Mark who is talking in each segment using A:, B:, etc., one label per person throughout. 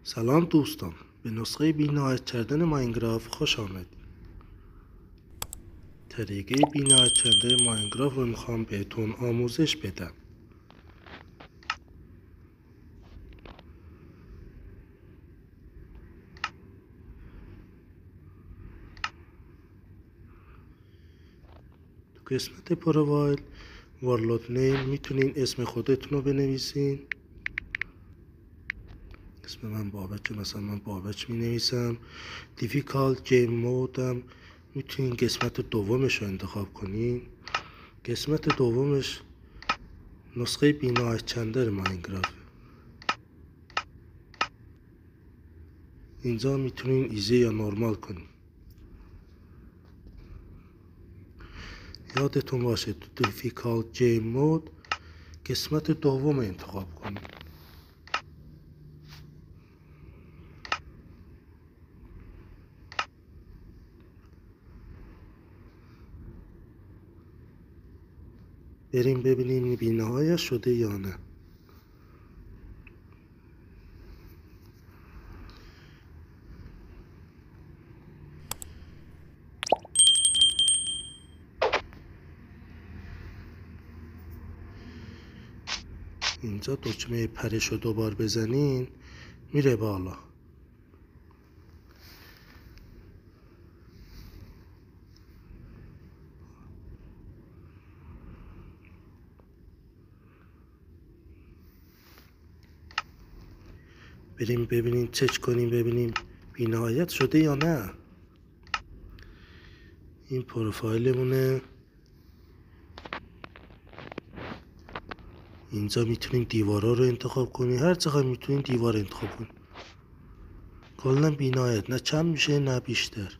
A: سلام دوستان، به نسخه بی‌نهایت کردن ماینکرافت خوش آمدید. طریقه بی‌نهایت کردن ماینکرافت رو میخوام بهتون آموزش بدم. تو قسمت پروفایل ورلد نیم میتونین اسم خودتون رو بنویسین. اسم من بابک، مثلا من بابک می نویسم. دیفیکالت گیم مودم میتونین قسمت دومش رو انتخاب کنین. قسمت دومش نسخه بی‌نهایت کردن ماینکرافت. اینجا میتونین ایزی یا نرمال کنین. یادتون باشه تو دیفیکالت گیم مود قسمت دوم انتخاب کنید. بریم ببینیم بی‌نهایت شده یا نه. اینجا دکمه پرش رو دوبار بزنین میره بالا. بریم ببینیم، چک کنیم ببینیم بی‌نهایت شده یا نه. این پروفایلمونه. اینجا میتونیم دیوارا رو انتخاب کنیم، هر چقدر میتونیم دیوار انتخاب کنیم. کلا بی‌نهایت، نه کم میشه نه بیشتر،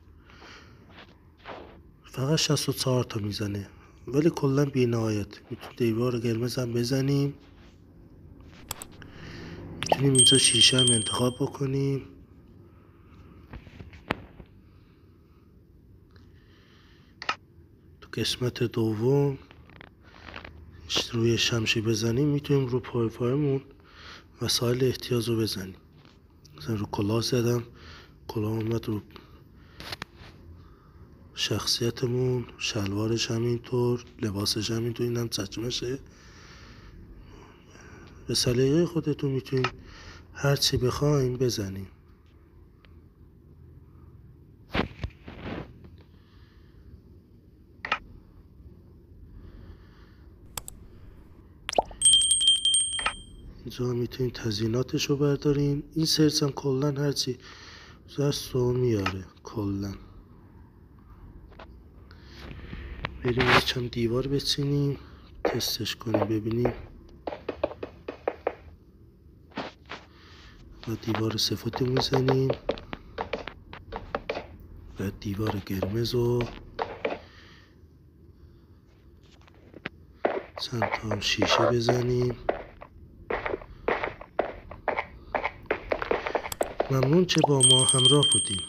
A: فقط 64 تا میزنه، ولی کلا بی‌نهایت. میتونیم دیوار قرمز هم بزنیم. میتونیم اینجا شیشه هم انتخاب بکنیم. تو قسمت دوم روی شمشیر بزنیم میتونیم رو پروفایلمون وسایل احتیاج رو بزنیم. مثلا رو کلاه زدم، کلاه اومد رو شخصیتمون، شلوارش همینطور، لباسش همینطور، اینم چکمشه. به سلیقه خودتون میتونین هر چی بخوایم بزنیم. اینجا میتونین تزییناتش رو بردارین. این سرچ هم کلا هرچی زرست رو میاره کلا. بریم یکم دیوار بچینیم تستش کنیم ببینیم. و دیوار سفید میزنیم، و دیوار قرمز رو چند تا هم شیشه بزنیم. ممنون که با ما همراه بودیم.